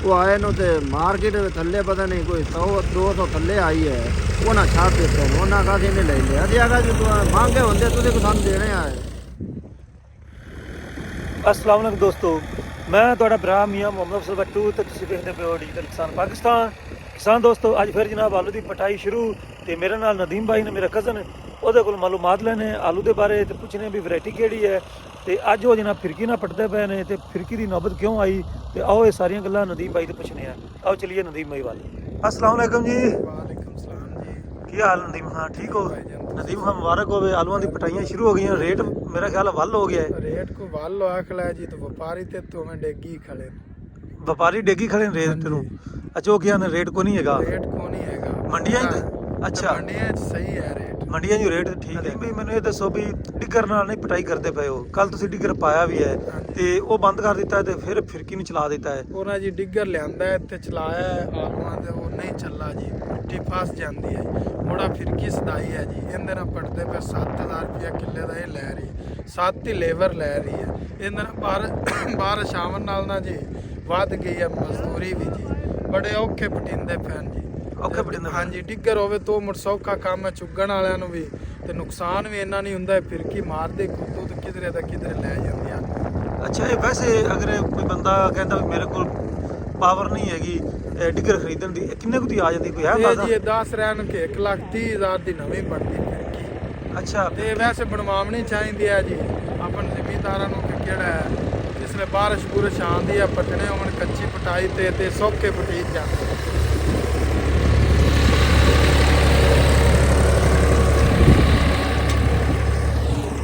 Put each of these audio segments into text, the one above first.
वो आए नो ते मार्केट थल्ले पता नहीं कोई 100-200 थल्ले आई है वो ना छाप देते हैं वो ना कहा ने ले लिया अभी अगर जो मांगे होंगे तुझे को सामने देने आए। अस्सलाम वालेकुम दोस्तों, मैं ਤੁਹਾਡਾ ਭਰਾ ਮੀਆਂ ਮੁਹੰਮਦ ਅਫਜ਼ਲ ਬੱਟੂ ਤੇ ਤੁਸੀਂ ਦੇਖਦੇ ਪਏ ਡਿਜੀਟਲ ਕਿਸਾਨ ਪਾਕਿਸਤਾਨ। ਕਿਸਾਨ ਦੋਸਤੋ, ਅੱਜ ਫਿਰ ਜਨਾਬ ਆਲੂ ਦੀ ਪਟਾਈ ਸ਼ੁਰੂ ਤੇ ਮੇਰੇ ਨਾਲ ਨਦੀਮ ਭਾਈ ਨੇ, ਮੇਰਾ ਕਜ਼ਨ, ਉਹਦੇ ਕੋਲ ਮਾਲੂਮਾਤ ਲੈਣੇ ਆਲੂ ਦੇ ਬਾਰੇ ਤੇ ਪੁੱਛਣੇ ਵੀ ਵੈਰਾਈਟੀ ਕਿਹੜੀ ਹੈ ਤੇ ਅੱਜ ਉਹ ਜਨਾਬ ਫਿਰਕੀ ਨਾਲ ਪਟਦੇ ਪਏ ਨੇ ਤੇ ਫਿਰਕੀ ਦੀ ਨੌਬਤ ਕਿਉਂ ਆਈ ਤੇ ਆਓ ਇਹ ਸਾਰੀਆਂ ਗੱਲਾਂ ਨਦੀਮ ਭਾਈ ਤੋਂ ਪੁੱਛਣੇ ਆ। ਆਓ ਚਲਿਏ ਨਦੀਮ ਭਾਈ ਵੱਲ। अस्सलाम वालेकुम जी। वालेकुम सलाम जी। ਕੀ ਹਾਲ ਨਦੀਮ? ਹਾਂ ਠੀਕ ਹੋ नदीम खान? मुबारक हो। आलूआं दी पटाइयां शुरू हो गई। रेट मेरा ख्याल वल हो गया है। रेट को वाल आखला है जी तो व्यापारी ते तो मैं डेगी खड़े व्यापारी डेगी खड़े ने रेट ਨੂੰ। अच्छा ਉਹ क्या रेट को नहीं हैगा? रेट को नहीं हैगा ਮੰਡੀਆਂ ਚ? ਅੱਛਾ मंडियां च सही है रेट। ਮੰਡੀਆਂ 'ਚ ਰੇਟ ਠੀਕ ਹੈ। ਵੀ ਮੈਨੂੰ ਇਹ ਦੱਸੋ ਵੀ ਡਿੱਗਰ ਨਾਲ ਨਹੀਂ ਪਟਾਈ ਕਰਦੇ ਪਏ ਹੋ? ਕੱਲ ਤੁਸੀਂ ਡਿੱਗਰ ਪਾਇਆ ਵੀ ਹੈ ਤੇ ਉਹ ਬੰਦ ਕਰ ਦਿੱਤਾ ਤੇ ਫਿਰ ਫਿਰਕੀ ਨੂੰ ਚਲਾ ਦਿੱਤਾ ਹੈ। ਉਹਨਾਂ ਜੀ ਡਿੱਗਰ ਲਿਆਂਦਾ ਹੈ ਤੇ ਚਲਾਇਆ ਆਲੂਆਂ ਤੇ ਉਹ ਨਹੀਂ ਚੱਲਾ ਜੀ, ਮਿੱਟੀ ਫਸ ਜਾਂਦੀ ਹੈ। ਮੁੜਾ ਫਿਰਕੀ ਸਦਾਈ ਹੈ ਜੀ, ਇਹਦੇ ਨਾਲ ਪੜਦੇ ਪਏ 7000 ਰੁਪਇਆ ਕਿੱਲੇ ਦਾ ਇਹ ਲੈ ਰਹੀ ਹੈ। 7 ਹੀ ਲੇਬਰ ਲੈ ਰਹੀ ਹੈ। ਇਹਦੇ ਨਾਲ ਬਾਰਿਸ਼ ਆਵਣ ਨਾਲ ਨਾ ਜੀ ਵੱਧ ਗਈ ਹੈ ਮਜ਼ਦੂਰੀ ਵੀ ਜੀ, ਬੜੇ ਔਖੇ ਪਟਿੰਦੇ ਪੈਣ ਜੀ। ਔਖੇ ਪਟਿੰਦੇ? ਹਾਂਜੀ, ਡਿੱਗਰ ਹੋਵੇ ਤੋਂ ਮੁੜ ਸੌਖਾ ਕੰਮ ਹੈ, ਚੁੱਗਣ ਵਾਲਿਆਂ ਨੂੰ ਵੀ ਤੇ ਨੁਕਸਾਨ ਵੀ ਇੰਨਾ ਨਹੀਂ ਹੁੰਦਾ। ਫਿਰਕੀ ਮਾਰਦੇ ਖੁੱਦੂ ਤੇ ਕਿਧਰੇ ਦਾ ਕਿਧਰੇ ਲੈ ਜਾਂਦੀ ਆ। ਅੱਛਾ, ਇਹ ਵੈਸੇ ਅਗਰ ਕੋਈ ਬੰਦਾ ਕਹਿੰਦਾ ਵੀ ਮੇਰੇ ਕੋਲ ਪਾਵਰ ਨਹੀਂ ਹੈਗੀ ਡਿੱਗਰ ਖਰੀਦਣ ਦੀ, ਇਹ ਕਿੰਨੇ ਕੁ ਦੀ ਆ ਜਾਂਦੀ? ਕੋਈ ਹੈ ਇਹ ਜੀ 10 ਰਹਿਣ ਕੇ 1,30,000 ਦੀ ਨਵੀਂ ਬਣਦੀ ਫਿਰਕੀ। ਅੱਛਾ, ਤੇ ਵੈਸੇ ਬਣਵਾਉਣੀ ਚਾਹੀਦੀ ਹੈ ਜੀ ਆਪਣ ਜ਼ਿਮੀਂਦਾਰਾਂ ਨੂੰ ਕਿ ਕਿਹੜਾ ਹੈ ਜਿਸਲੇ ਬਾਰਿਸ਼ ਬੁਰਿਸ਼ ਆਉਂਦੀ ਹੈ ਪਟਣੇ ਹੋਣ ਕੱਚੀ ਪਟਾਈ ਤੇ ਸੌਖੇ ਪਟੀਜ ਜਾਂਦੇ।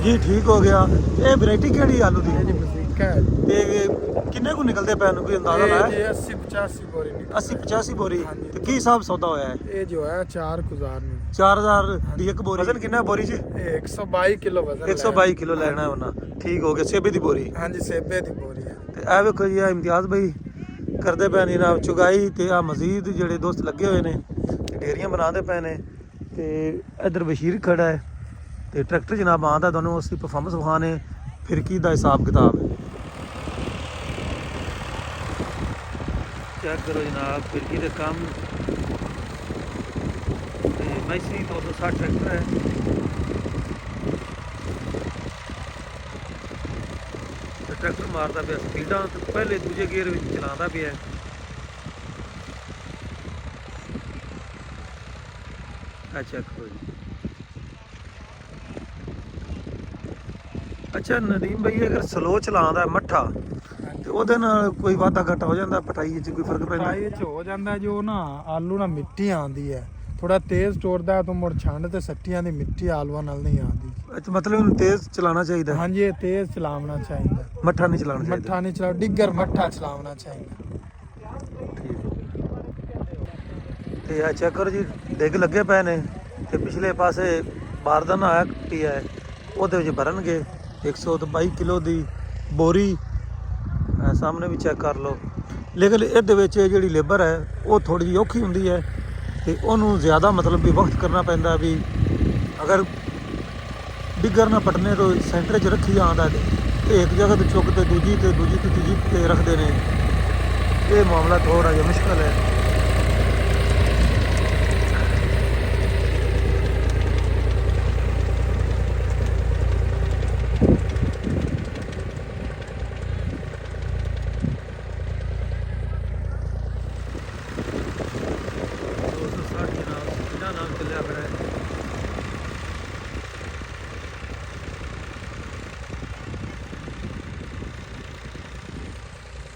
ਜੀ ਠੀਕ ਹੋ ਗਿਆ। ਇਹ ਵੈਰਾਈਟੀ ਕਿਹੜੀ ਆਲੂ ਦੀ? ਇਹ ਜੀ ਮਜ਼ੀਕਾ ਹੈ ਜੀ। ਤੇ ਕਿੰਨੇ ਕੁ ਨਿਕਲਦੇ ਪੈਣ ਨੂੰ ਕੋਈ ਅੰਦਾਜ਼ਾ ਇਹ ਲਾਇਆ? ਜੀ 80-85 ਬੋਰੀ ਨਿਕਲਦੀ। 80-85 ਬੋਰੀ। ਹਾਂਜੀ। ਤੇ ਕੀ ਹਿਸਾਬ ਸੌਦਾ ਹੋਇਆ ਹੈ? ਇਹ ਜੋ ਹੈ 4,000 ਨੂੰ 4000 ਦੀ ਇੱਕ ਬੋਰੀ। ਵਜ਼ਨ ਕਿੰਨਾ ਬੋਰੀ 'ਚ? ਇਹ 122 ਕਿਲੋ ਵਜ਼ਨ 122 ਕਿਲੋ ਲੈਣਾ ਉਹਨਾਂ। ਠੀਕ ਹੋ ਗਿਆ। ਸੇਬੇ ਦੀ ਬੋਰੀ। ਹਾਂਜੀ, ਸੇਬੇ ਦੀ ਬੋਰੀ ਹੈ। ਤੇ ਇਹ ਵੇਖੋ ਜੀ, ਆ ਇਮਤਿਆਜ਼ ਭਾਈ ਕਰਦੇ ਪਏ ਨੇ ਜਨਾਬ ਚੁਗਾਈ ਤੇ ਆ ਮਜ਼ੀਦ ਜਿਹੜੇ ਦੋਸਤ ਲੱਗੇ ਹੋਏ ਨੇ ਢੇਰੀਆਂ ਬਣਾਉਂਦੇ ਪਏ ਨੇ। ਤੇ ਇੱਧਰ ਬਸ਼ੀਰ ਖੜਾ ਹੈ ਤੇ ਟਰੈਕਟਰ ਜਨਾਬ ਆਉਂਦਾ, ਤੁਹਾਨੂੰ ਉਸ ਦੀ ਪਰਫਾਰਮੈਂਸ ਵਿਖਾਣੇ ਫਿਰਕੀ ਦਾ ਹਿਸਾਬ ਕਿਤਾਬ ਹੈ। ਚੈੱਕ ਕਰੋ ਜਨਾਬ ਫਿਰਕੀ ਦੇ ਕੰਮ ਤੇ ਮੈਸੀ 260 ਟਰੈਕਟਰ ਹੈ। ਤੇ ਟਰੈਕਟਰ ਮਾਰਦਾ ਪਿਆ ਸਪੀਡਾਂ ਤੇ ਪਹਿਲੇ ਦੂਜੇ ਗੇਅਰ ਵਿੱਚ ਚਲਾਉਂਦਾ ਪਿਆ। ਚੈੱਕ ਕਰੋ ਜੀ। ਅੱਛਾ ਨਦੀਮ ਭਾਈ, ਅਗਰ ਸਲੋ ਚਲਾਉਂਦਾ ਮੱਠਾ ਤੇ ਉਹਦੇ ਨਾਲ ਕੋਈ ਵਾਧਾ ਘਾਟਾ ਹੋ ਜਾਂਦਾ? ਪਟਾਈ 'ਚ ਕੋਈ ਫਰਕ ਪੈਂਦਾ? ਪਟਾਈ 'ਚ ਹੋ ਜਾਂਦਾ ਜੋ ਨਾ ਆਲੂ ਨਾਲ ਮਿੱਟੀ ਆਉਂਦੀ ਹੈ, ਥੋੜਾ ਤੇਜ਼ ਤੋੜਦਾ ਤਾਂ ਮੁੜ ਛੰਡ ਤੇ ਸੱਟੀਆਂ ਦੀ ਮਿੱਟੀ ਆਲੂਆਂ ਨਾਲ ਨਹੀਂ ਆਉਂਦੀ। ਅੱਛਾ, ਮਤਲਬ ਇਹਨੂੰ ਤੇਜ਼ ਚਲਾਉਣਾ ਚਾਹੀਦਾ? ਹਾਂਜੀ, ਇਹ ਤੇਜ਼ ਚਲਾਉਣਾ ਚਾਹੀਦਾ, ਮੱਠਾ ਨਹੀਂ ਚਲਾਉਣਾ ਚਾਹੀਦਾ? ਮੱਠਾ ਨਹੀਂ ਚਲਾਉ, ਡਿੱਗਰ ਮੱਠਾ ਚਲਾਉਣਾ ਚਾਹੀਦਾ। ਤੇ ਆ ਚੈੱਕ ਕਰੋ ਜੀ, ਡਿੱਗ ਲੱਗੇ ਪਏ ਨੇ ਤੇ ਪਿਛਲੇ ਪਾਸੇ ਬਾਰਦਾਨਾ ਆਇਆ ਪਿਆ ਹੈ, ਉਹਦੇ ਵਿੱਚ ਭਰਨਗੇ 122 ਕਿਲੋ ਦੀ ਬੋਰੀ। ਸਾਹਮਣੇ ਵੀ ਚੈੱਕ ਕਰ ਲਓ। ਲੇਕਿਨ ਇਹਦੇ ਵਿੱਚ ਜਿਹੜੀ ਲੇਬਰ ਹੈ ਉਹ ਥੋੜੀ ਜਿਹੀ ਔਖੀ ਹੁੰਦੀ ਹੈ ਤੇ ਉਹਨੂੰ ਜ਼ਿਆਦਾ ਮਤਲਬ ਵੀ ਵਕਤ ਕਰਨਾ ਪੈਂਦਾ। ਵੀ ਅਗਰ ਡਿੱਗਰ ਨਾ ਪਟਨੇ ਤੋਂ ਸੈਂਟਰ 'ਚ ਰੱਖੀ ਜਾਂਦਾ ਤੇ ਇੱਕ ਜਗ੍ਹਾ ਤੋਂ ਚੁੱਕ ਤੇ ਦੂਜੀ ਤੇ ਤੀਜੀ ਤੇ ਰੱਖਦੇ ਨੇ। ਇਹ ਮਾਮਲਾ ਥੋੜਾ ਜਿਹਾ ਮੁਸ਼ਕਲ ਹੈ।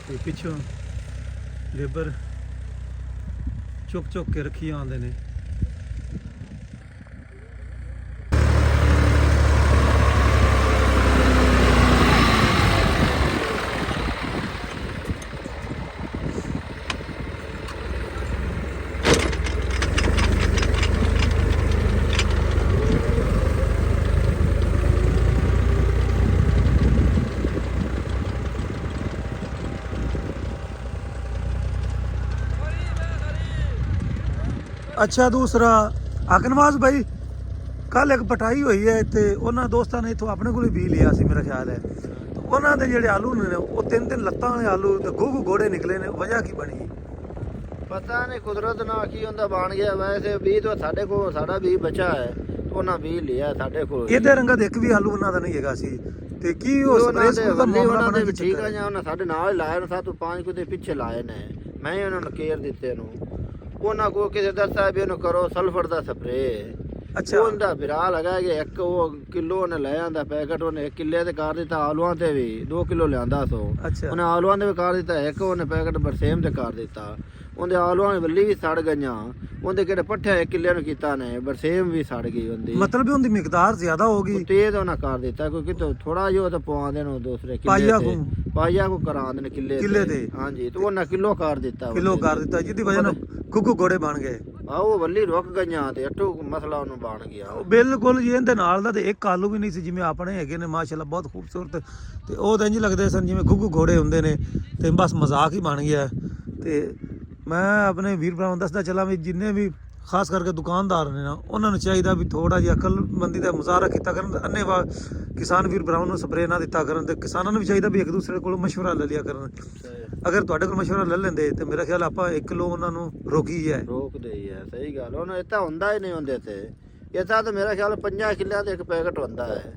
ਤੇ ਪਿੱਛੋਂ ਲੇਬਰ ਚੁੱਕ ਕੇ ਰੱਖੀ ਆਉਂਦੇ ਨੇ। ਅੱਛਾ, ਦੂਸਰਾ ਅਕਨਵਾਜ਼ ਭਾਈ, ਕੱਲ ਇੱਕ ਪਟਾਈ ਹੋਈ ਹੈ ਤੇ ਉਹਨਾਂ ਦੋਸਤਾਂ ਨੇ ਇੱਥੋਂ ਆਪਣੇ ਕੋਲ ਵੀ ਲਿਆ ਸੀ ਮੇਰਾ ਖਿਆਲ ਹੈ। ਉਹਨਾਂ ਦੇ ਜਿਹੜੇ ਆਲੂ ਨੇ ਉਹ 3-3 ਲੱਤਾਂ ਵਾਲੇ ਆਲੂ ਤੇ ਗੋਗੂ ਘੋੜੇ ਨਿਕਲੇ ਨੇ, ਵਜ੍ਹਾ ਕੀ ਬਣੀ? ਪਤਾ ਨਹੀਂ ਕੁਦਰਤ ਨਾਲ ਕੀ ਹੁੰਦਾ ਬਣ ਗਿਆ। ਵੈਸੇ ਬੀਜ ਤਾਂ ਸਾਡੇ ਕੋਲ, ਸਾਡਾ ਬੀਜ ਬਚਾ ਹੈ, ਉਹਨਾਂ ਬੀਜ ਲਿਆ ਸਾਡੇ ਕੋਲ। ਇਹਦੇ ਰੰਗਾ ਦੇ ਇੱਕ ਵੀ ਆਲੂ ਉਹਨਾਂ ਦਾ ਨਹੀਂ ਹੈਗਾ ਸੀ ਤੇ ਕੀ ਉਹ ਸਪਰੇਅ ਦਾ ਮਾਮਲਾ ਉਹਨਾਂ ਦੇ ਬਣਾ ਵੀ ਠੀਕ ਆ ਜਾਂ ਉਹਨਾਂ ਸਾਡੇ ਨਾਲ ਹੀ ਲਾਏ ਨੇ, ਸਾਤੋਂ 5 ਕੁ ਦੇ ਪਿੱਛੇ ਲਾਏ ਨੇ, ਮੈਂ ਹੀ ਉਹਨਾਂ ਨੂੰ ਕੇਅਰ ਦਿੱਤੇ ਨੂੰ। ਉਹਨਾਂ ਕੋਲ ਕਿਸੇ ਦੱਸਿਆ ਵੀ ਉਹਨੂੰ ਕਰੋ ਸਲਫਰ ਦਾ ਸਪਰੇਅ। ਅੱਛਾ ਉਹਦਾ ਵਿਰਾ ਲਗਾ ਕਿ ਇੱਕ ਉਹ ਕਿਲੋ ਉਹਨੇ ਲੈ ਆਂਦਾ ਪੈਕਟ, ਉਹਨੇ 1 ਕਿੱਲੇ ਤੇ ਕਰ ਦਿੱਤਾ। ਆਲੂਆਂ ਤੇ ਵੀ 2 ਕਿਲੋ ਲਿਆਂਦਾ ਸੋ, ਅੱਛਾ ਉਹਨੇ ਆਲੂਆਂ ਦੇ ਵੀ ਕਰ ਦਿੱਤਾ। ਇੱਕ ਉਹਨੇ ਪੈਕਟ ਬਰਸੇਮ ਤੇ ਕਰ ਦਿੱਤਾ। ਉਹਦੇ ਆਲੂਆਂ ਦੀ ਵੱਲੀ ਵੀ ਸੜ ਗਈਆਂ, ਉਹਦੇ ਕਿਹੜੇ ਪੱਠੇ 1 ਕਿੱਲੇ ਨੂੰ ਕੀਤਾ ਨੇ, ਬਰਸੇਮ ਵੀ ਸੜ ਗਈ ਉਹਦੀ। ਮਤਲਬ ਉਹਦੀ ਮਿਕਦਾਰ ਜ਼ਿਆਦਾ ਹੋ ਗਈ। ਤੇਜ਼ ਉਹਨਾਂ ਕਰ ਦਿੱਤਾ ਕੋਈ ਕਿਤੋਂ ਥੋੜਾ ਜਿਹਾ ਤਾਂ ਪਵਾਉਂਦੇ ਨੇ ਦੂਸਰੇ ਪਾਈਆ ਕਿੱਲੇ ਕੋ ਤੇ, ਪਾਈਆ ਕੋ ਕਰਾਉਂਦੇ ਨੇ ਕਿੱਲੇ ਤੇ। ਹਾਂਜੀ ਤੇ ਉਹਨਾਂ ਕਿਲੋ ਕਰ ਦਿੱਤਾ, ਕਿਲੋ ਕਰ ਦਿੱਤਾ, ਜਿਹਦੀ ਵਜ੍ਹਾ ਨਾਲ ਗੁੱਗੂ ਘੋੜੇ ਬਣ ਗਏ। ਉਹ ਵੱਲੀ ਰੁਕ ਗਈਆਂ ਤੇ ਅਟੂ ਮਸਲਾ ਉਹਨੂੰ ਬਣ ਗਿਆ। ਬਿਲਕੁਲ ਜੀ, ਇਹਦੇ ਨਾਲ ਦਾ ਤੇ ਇੱਕ ਆਲੂ ਵੀ ਨਹੀਂ ਸੀ ਜਿਵੇਂ ਆਪਣੇ ਹੈਗੇ ਨੇ ਮਾਸ਼ਾਅੱਲਾ ਬਹੁਤ ਖੂਬਸੂਰਤ, ਤੇ ਉਹ ਤਾਂ ਇੰਜ ਲੱਗਦੇ ਸਨ ਜਿਵੇਂ ਗੁੱਗੂ ਘੋੜੇ ਹੁੰਦੇ ਨੇ, ਤੇ ਬਸ ਮਜ਼ਾਕ ਹੀ ਬਣ ਗਿਆ। ਤੇ ਮੈਂ ਆਪਣੇ ਵੀਰ ਭਰਾਵਾਂ ਨੂੰ ਦੱਸਦਾ ਚੱਲਾਂ ਵੀ ਜਿੰਨੇ ਵੀ ਖਾਸ ਕਰਕੇ ਦੁਕਾਨਦਾਰ ਨੇ ਨਾ, ਉਹਨਾਂ ਨੂੰ ਚਾਹੀਦਾ ਵੀ ਥੋੜਾ ਜਿਹਾ ਅਕਲਮੰਦੀ ਦਾ ਮੁਜ਼ਾਹਰਾ ਕੀਤਾ ਕਰਨ, ਅੰਨੇਵਾਹ ਕਿਸਾਨ ਵੀਰ ਭਰਾਵਾਂ ਨੂੰ ਸਪਰੇਅ ਨਾ ਦਿੱਤਾ ਕਰਨ, ਤੇ ਕਿਸਾਨਾਂ ਨੂੰ ਵੀ ਚਾਹੀਦਾ ਵੀ ਇੱਕ ਦੂਸਰੇ ਕੋਲੋਂ ਮਸ਼ਵਰਾ ਲੈ ਲਿਆ ਕਰਨ। ਅਗਰ ਤੁਹਾਡੇ ਕੋਲ ਮਸ਼ਵਰਾ ਲੈ ਲੈਂਦੇ ਤੇ ਮੇਰਾ ਖਿਆਲ ਆਪਾਂ 1 ਕਿਲੋ ਉਹਨਾਂ ਨੂੰ ਰੋਕੀ ਹੈ, ਰੋਕਦੇ ਹੀ ਹੈ। ਸਹੀ ਗੱਲ, ਉਹਨੂੰ ਇਹ ਤਾਂ ਹੁੰਦਾ ਹੀ ਨਹੀਂ ਹੁੰਦੇ ਤੇ। ਇਹ ਤਾਂ ਮੇਰਾ ਖਿਆਲ 50 ਕਿੱਲਿਆਂ ਦੇ ਇੱਕ ਪੈਕਟ ਹੁੰਦਾ ਹੈ,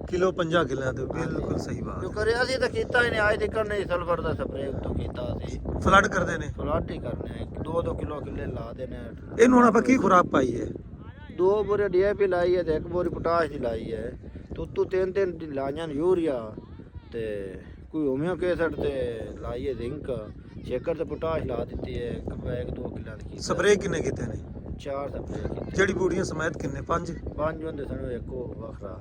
ਕਿਲੋ 50 ਕਿੱਲਿਆਂ ਤੇ। ਬਿਲਕੁਲ ਸਹੀ ਜੋ ਬਾਤ। ਕਰਿਆ ਸੀ ਤਾਂ ਕੀਤਾ ਹੀ ਨਹੀਂ, ਅੱਜ ਤੱਕ ਨਹੀਂ ਸਲਫਰ ਦਾ ਸਪਰੇਅ ਤੋਂ ਕੀਤਾ ਸੀ। ਫਲੱਡ ਕਰਦੇ ਨੇ, ਫਲੱਡ ਹੀ ਕਰਨੇ, 2-2 ਕਿਲੋ ਕਿੱਲੇ ਲਾ ਦੇਣੇ। ਇਹਨੂੰ ਹੁਣ ਆਪਾਂ ਕੀ ਖੁਰਾਕ ਪਾਈ ਹੈ? 2 ਬੋਰੇ DAP ਲਾਈ ਹੈ ਤੇ 1 ਬੋਰੀ ਪੋਟਾਸ਼ ਦੀ ਲਾਈ ਹੈ। ਤੂੰ 3 ਲਾਈਆਂ ਨੇ ਯੂਰੀਆ ਤੇ ਕੋਈ ਹੋਮਿਓ ਕੇਸਟ ਤੇ ਲਾਈ ਹੈ ਜ਼ਿੰਕ, ਸ਼ੇਕਰ ਤੇ ਪੋਟਾਸ਼ ਲਾ ਦਿੱਤੀ ਹੈ। ਇੱਕ ਬੈਗ 2 ਕਿੱਲਿਆਂ ਦੀ ਕੀਤੀ। ਸਪਰੇਅ ਕਿੰਨੇ ਕੀਤੇ ਨੇ? 4 ਸਪਰੇਅ ਕੀਤੀ। ਜੜੀ ਬੂਟੀਆਂ ਸਮੇਤ ਕਿੰਨੇ? 5 ਹੁੰਦੇ ਸਨ, ਇੱਕੋ ਵੱਖਰਾ।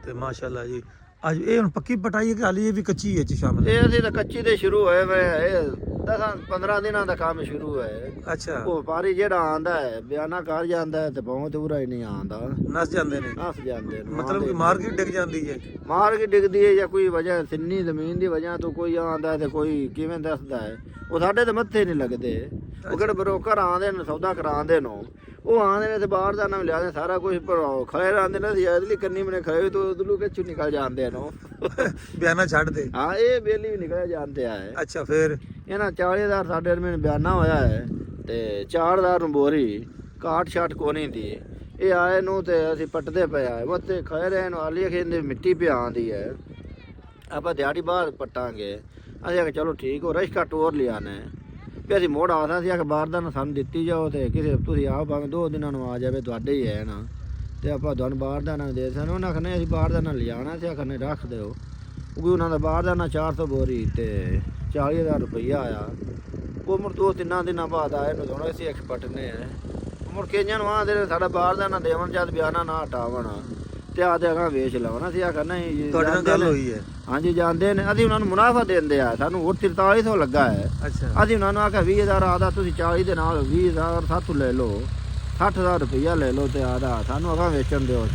ਤੇ ਮਾਸ਼ਾਅੱਲਾ ਜੀ, ਅੱਜ ਇਹ ਹੁਣ ਪੱਕੀ ਪਟਾਈ ਹੈ ਕਿ ਹਾਲੀ ਇਹ ਵੀ ਕੱਚੀ ਹੈ ਚ ਸ਼ਾਮਲ? ਇਹ ਅਸੀਂ ਤਾਂ ਕੱਚੀ ਦੇ ਸ਼ੁਰੂ ਹੋਏ ਵੇ, ਇਹ 10-15 ਦਿਨਾਂ ਦਾ ਕੰਮ ਸ਼ੁਰੂ ਹੈ। ਅੱਛਾ, ਉਹ ਵਪਾਰੀ ਜਿਹੜਾ ਆਂਦਾ ਹੈ ਬਿਆਨਾ ਕਰ ਜਾਂਦਾ ਹੈ ਤੇ ਬਹੁਤ ਪੂਰਾ ਹੀ ਨਹੀਂ ਆਂਦਾ, ਨਸ ਜਾਂਦੇ ਨੇ। ਨਸ ਜਾਂਦੇ ਨੇ। ਮਤਲਬ ਕਿ ਮਾਰਕੀਟ ਡਿੱਗ ਜਾਂਦੀ ਹੈ? ਮਾਰ ਕੇ ਡਿੱਗਦੀ ਹੈ ਜਾਂ ਕੋਈ ਵਜ੍ਹਾ ਸਿੰਨੀ ਜ਼ਮੀਨ ਦੀ ਵਜ੍ਹਾ ਤੋਂ ਕੋਈ ਆਂਦਾ ਤੇ ਕੋਈ ਕਿਵੇਂ ਦੱਸਦਾ ਹੈ। ਉਹ ਸਾਡੇ ਤੇ ਮੱਥੇ ਨਹੀਂ ਲੱਗਦੇ। ਉਹ ਕਿਹੜੇ ਬਰੋਕਰ ਆਂਦੇ ਨੇ ਸੌਦਾ ਕਰਾਉਂਦੇ ਨੇ, ਉਹ ਆਂਦੇ ਨੇ ਤੇ ਬਾਹਰ ਦਾ ਨਾਮ ਲਿਆਦੇ ਸਾਰਾ ਕੁਝ ਭਰਾਓ ਖੜੇ ਰਹਿੰਦੇ ਨੇ। ਅਦਲੀ ਕੰਨੀ ਮਨੇ ਖੜੇ ਤੋਂ ਉਦਲੂ ਕੇ ਚੁ ਨਿਕਲ ਜਾਂਦੇ ਨੇ ਬਿਆਨਾ ਛੱਡ ਦੇ। ਹਾਂ, ਇਹ ਬੇਲੀ ਵੀ ਨਿਕਲ ਜਾਂਦੇ ਆ। ਅੱਛਾ, ਫਿਰ ਇਹਨਾਂ 40,000 ਸਾਡੇ ਅਰਮੇ ਬਿਆਨਾ ਹੋਇਆ ਹੈ ਤੇ 4,000 ਨੂੰ ਬੋਰੀ ਕਾਟ ਛਾਟ ਕੋਨੀ ਦੀ। ਇਹ ਆਏ ਨੂੰ ਤੇ ਅਸੀਂ ਪੱਟਦੇ ਪਏ ਆਏ ਉੱਥੇ ਖੜੇ ਰਹੇ ਨੂੰ ਆਲੀ ਖੇਂਦੇ ਮਿੱਟੀ ਪਿਆ ਆਂਦੀ ਹੈ। ਆਪਾਂ ਦਿਹਾੜੀ ਬਾਅਦ ਪੱਟਾਂਗੇ। ਅਸੀਂ ਆਖਿਆ ਚਲੋ ਠੀਕ ਹੋ, ਰਸ਼ਕਾ ਟੋਰ ਲਿਆਣਾ ਵੀ ਅਸੀਂ ਮੋੜ ਆਉਂਦਾ ਸੀ ਕਿ ਬਾਹਰ ਦਾ ਨਾ ਸਾਨੂੰ ਦਿੱਤੀ ਜਾਓ ਤੇ ਕਿਸੇ ਤੁਸੀਂ ਆਪ ਭਾਵੇਂ 2 ਦਿਨਾਂ ਨੂੰ ਆ ਜਾਵੇ, ਤੁਹਾਡੇ ਹੀ ਹੈ ਨਾ, ਤੇ ਆਪਾਂ ਤੁਹਾਨੂੰ ਬਾਹਰ ਦਾ ਨਾ ਦੇ ਸਾਨੂੰ। ਉਹਨਾਂ ਆਖਣੇ ਅਸੀਂ ਬਾਹਰ ਦਾ ਨਾ ਲਿਜਾਣਾ ਸੀ, ਆਖਣੇ ਰੱਖ ਦਿਓ। ਕਿਉਂਕਿ ਉਹਨਾਂ ਦਾ ਬਾਹਰ ਦਾ ਨਾ 400 ਬੋਰੀ ਤੇ 40,000 ਰੁਪਈਆ ਆਇਆ। ਉਹ ਮੁੜ 2-3 ਦਿਨਾਂ ਬਾਅਦ ਆਏ ਨੂੰ ਦੋਨੋਂ ਅਸੀਂ ਐਕਸਪਰਟ ਨੇ ਮੁੜ ਕੇ ਇਹਨਾਂ ਨੂੰ ਆਂਦੇ ਸਾਡਾ ਬਾਹਰ ਦਾ ਨਾ ਦੇਵਣ ਜਦ ਬਿਆਨਾ ਨਾ ਹਟਾਵਣ ਤੇ ਆਦੇ ਅਗਾਂ ਵੇਚ ਲਵਣਾ ਸੀ। ਆਖਾ ਨਹੀਂ ਤੁਹਾਡੇ ਨਾਲ ਗੱਲ ਹੋਈ ਹੈ? ਹਾਂਜੀ, ਜਾਂਦੇ ਨੇ। ਅਸੀਂ ਉਹਨਾਂ ਨੂੰ ਮੁਨਾਫਾ ਦਿੰਦੇ ਆ, ਸਾਨੂੰ ਹੋਰ 4300 ਲੱਗਾ ਹੈ। ਅੱਛਾ, ਅਸੀਂ ਉਹਨਾਂ ਨੂੰ ਆਖਿਆ 20,000 ਆਦਾ, ਤੁਸੀਂ 40 ਦੇ ਨਾਲ 20,000 ਸਾਥੋਂ ਲੈ ਲਓ, 60,000 ਰੁਪਈਆ ਲੈ ਲਓ ਤੇ ਆਦਾ ਸਾਨੂੰ ਅਗਾਂ ਵੇਚਣ ਦਿਓ।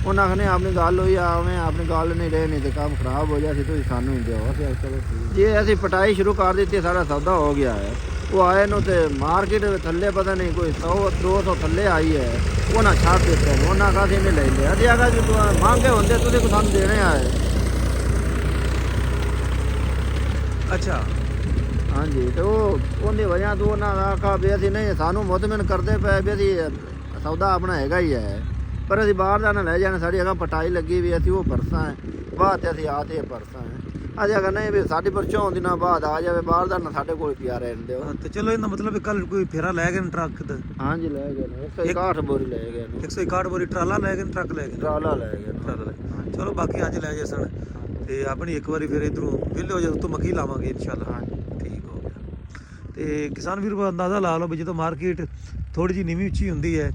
ਉਹਨਾਂ ਆਖਣੇ ਆਪਣੀ ਗੱਲ ਹੋਈ ਆਵੇਂ ਆਪਣੀ ਗੱਲ ਨਹੀਂ ਰਹੇ, ਨਹੀਂ ਤੇ ਕੰਮ ਖਰਾਬ ਹੋ ਜਾਏ, ਤੁਸੀਂ ਸਾਨੂੰ ਦਿਓ। ਅਸੀਂ ਚਲੋ ਠੀਕ। ਜੇ ਅਸੀਂ ਪਟਾਈ ਸ਼ੁਰੂ ਕਰ ਦਿੱਤੀ, ਸਾਡਾ ਸੌਦਾ ਹੋ ਗਿਆ ਹੈ। ਉਹ ਆਏ ਨੂੰ ਤੇ ਮਾਰਕੀਟ ਥੱਲੇ ਪਤਾ ਨਹੀਂ ਕੋਈ 100-200 ਥੱਲੇ ਆਈ ਹੈ, ਉਹਨਾਂ ਛੱਡ ਦਿੱਤੇ ਨੇ। ਉਹਨਾਂ ਕਾਹਦੇ ਨੇ ਲੈ ਲਿਆ ਤੇ ਆਗਾ ਜੀ ਮੰਗੇ ਹੁੰਦੇ ਤੁਸੀਂ ਕੋ ਸਾਨੂੰ ਦੇਣੇ ਆਏ। ਅੱਛਾ, ਹਾਂਜੀ, ਤੇ ਉਹ ਉਹਦੀ ਵਜ੍ਹਾ ਤੋਂ ਉਹਨਾਂ ਦਾ ਆਖਾ ਵੀ ਅਸੀਂ ਨਹੀਂ, ਸਾਨੂੰ ਮੁਤਮਿਨ ਕਰਦੇ ਪਏ ਵੀ ਅਸੀਂ ਸੌਦਾ ਆਪਣਾ ਹੈਗਾ ਹੀ ਹੈ, ਪਰ ਅਸੀਂ ਬਾਹਰ ਦਾ ਨਾ ਲੈ ਜਾਣਾ। ਸਾਡੀ ਅਗਾ ਪਟਾਈ ਲੱਗੀ ਵੀ ਅਸੀਂ ਉਹ ਪਰਸਾਂ ਹੈ ਬਾਅਦ ਤੇ ਅਸੀਂ ਆ ਤੇ ਪਰਸਾਂ ਹੈ। ਅਸੀਂ ਅਗਾ ਨਹੀਂ ਵੀ ਸਾਡੀ ਪਰਚੋਂ ਦਿਨਾਂ ਬਾਅਦ ਆ ਜਾਵੇ, ਬਾਹਰ ਦਾ ਨਾ ਸਾਡੇ ਕੋਲ ਪਿਆ ਰਹਿਣ ਦਿਓ। ਤੇ ਚਲੋ ਇਹਦਾ ਮਤਲਬ ਕੱਲ ਕੋਈ ਫੇਰਾ ਲੈ ਗਏ ਨੇ ਟਰੱਕ ਦਾ? ਹਾਂਜੀ, ਲੈ ਗਏ ਨੇ 161 ਬੋਰੀ ਲੈ ਗਏ ਨੇ। 161 ਬੋਰੀ ਟਰਾਲਾ ਲੈ ਗਏ ਨੇ, ਟਰੱਕ ਲੈ ਗਏ ਨੇ? ਟਰਾਲਾ ਲੈ ਗਏ ਨੇ। ਟਰਾਲਾ ਲੈ। ਚਲੋ ਬਾਕੀ ਅੱਜ ਲੈ ਜੇ ਸਨ ਤੇ ਆਪਣੀ ਇੱਕ ਵਾਰੀ ਫਿਰ ਇਧਰੋਂ ਵਿਹਲੇ ਹੋ ਜਾ ਤੋਂ ਮੱਕੀ ਲਾਵਾਂਗੇ ਇਨਸ਼ਾਅੱਲਾ। ਹਾਂਜੀ, ਠੀਕ ਹੋ ਗਿਆ। ਤੇ ਕਿਸਾਨ ਵੀਰ ਦਾ ਅੰਦਾਜ਼ਾ ਲਾ ਲਓ ਵੀ ਜਦੋਂ ਮਾਰਕੀਟ ਥੋੜੀ ਜਿਹੀ ਨੀਵੀਂ ਉੱਚੀ ਹੁੰਦੀ ਹੈ,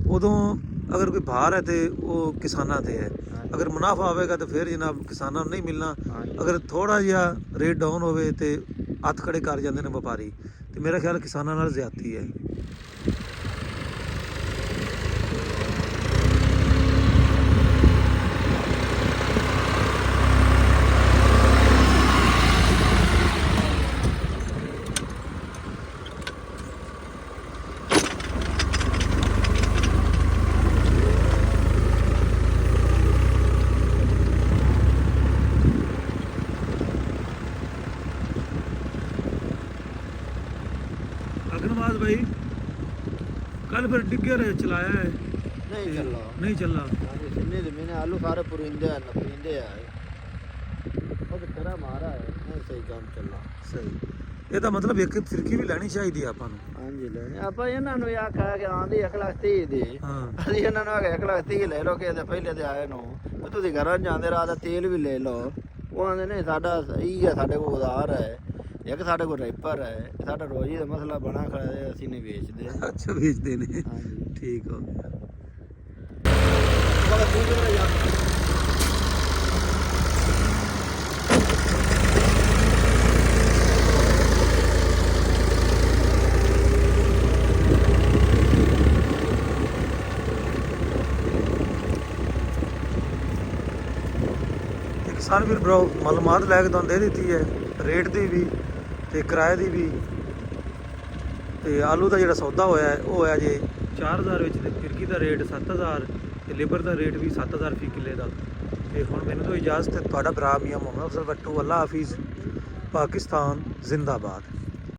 ਉਦੋਂ ਅਗਰ ਕੋਈ ਭਾਰ ਹੈ ਤੇ ਉਹ ਕਿਸਾਨਾਂ ਤੇ ਹੈ। ਅਗਰ ਮੁਨਾਫਾ ਆਵੇਗਾ ਤਾਂ ਫਿਰ ਜਨਾਬ ਕਿਸਾਨਾਂ ਨੂੰ ਨਹੀਂ ਮਿਲਣਾ। ਅਗਰ ਥੋੜਾ ਜਿਹਾ ਰੇਟ ਡਾਊਨ ਹੋਵੇ ਤੇ ਹੱਥ ਖੜੇ ਕਰ ਜਾਂਦੇ ਨੇ ਵਪਾਰੀ, ਤੇ ਮੇਰਾ ਖਿਆਲ ਕਿਸਾਨਾਂ ਨਾਲ ਜ਼ਿਆਦਤੀ ਹੈ। ਨਵਾਜ਼ ਭਾਈ ਕੱਲ ਫਿਰ ਡਿੱਗੇ ਰਹੇ ਚਲਾਇਆ ਹੈ ਨਹੀਂ ਚੱਲਾ ਨਹੀਂ ਚੱਲਾ ਹਾਂਜੀ ਸਿੰਨੇ ਜ਼ਮੀਨੇ ਆਲੂ ਸਾਰੇ ਪੁਰਿੰਦੇ ਆ ਨਪਰਿੰਦੇ ਆ ਉਹ ਤੇ ਤੇਰਾ ਮਾਰਾ ਹੈ ਨਹੀਂ ਸਹੀ ਕੰਮ ਚੱਲਾ ਸਹੀ ਇਹਦਾ ਮਤਲਬ ਇੱਕ ਫਿਰਕੀ ਵੀ ਲੈਣੀ ਚਾਹੀਦੀ ਆ ਆਪਾਂ ਨੂੰ ਹਾਂਜੀ ਲੈਣੇ ਆਪਾਂ ਇਹਨਾਂ ਨੂੰ ਆਖਿਆ ਕਿ ਆਂਦੀ 1,30,000 ਦੀ ਹਾਂ ਅਸੀਂ ਇਹਨਾਂ ਨੂੰ ਆਖਿਆ 1,30,000 ਲੈ ਲਓ ਕਿ ਪਹਿਲੇ ਤੇ ਆਏ ਨੂੰ ਤੇ ਤੁਸੀਂ ਘਰਾਂ ਜਾਂਦੇ ਰਾਤ ਦਾ ਤੇਲ ਵੀ ਲੈ ਲਓ ਉਹ ਆਂਦੇ ਨੇ ਸਾਡਾ ਸਹੀ ਹੈ ਸਾਡੇ ਕੋਲ ਉਧਾਰ ਹੈ ਇੱਕ ਸਾਡੇ ਕੋਲ ਰੈਪਰ ਹੈ ਸਾਡਾ ਰੋਜ਼ੀ ਦਾ ਮਸਲਾ ਬਣਾ ਖੜਾ ਹੈ ਅਸੀਂ ਨਹੀਂ ਵੇਚਦੇ ਅੱਛਾ ਵੇਚਦੇ ਨੇ ਹਾਂਜੀ ਠੀਕ ਹੋ ਗਿਆ ਕਿਸਾਨ ਵੀਰ ਬ్రో ਮਾਲੂਮਾਤ ਲੈ ਕੇ ਤੁਹਾਨੂੰ ਦੇ ਦਿੱਤੀ ਹੈ ਰੇਟ ਦੀ ਵੀ ਤੇ ਕਿਰਾਏ ਦੀ ਵੀ ਤੇ ਆਲੂ ਦਾ ਜਿਹੜਾ ਸੌਦਾ ਹੋਇਆ ਹੈ ਉਹ ਹੋਇਆ ਜੇ 4000 ਵਿੱਚ ਤੇ ਫਿਰਕੀ ਦਾ ਰੇਟ 7000 ਤੇ ਲੇਬਰ ਦਾ ਰੇਟ ਵੀ 7000 ਫੀ ਕਿੱਲੇ ਦਾ ਤੇ ਹੁਣ ਮੈਨੂੰ ਤੋਂ ਇਜਾਜ਼ਤ ਹੈ ਤੁਹਾਡਾ ਭਰਾ ਮੀਆਂ ਮੁਹੰਮਦ ਅਫਜ਼ਲ ਬੱਟੂ ਅੱਲਾ ਹਾਫਿਜ਼ ਪਾਕਿਸਤਾਨ ਜ਼ਿੰਦਾਬਾਦ।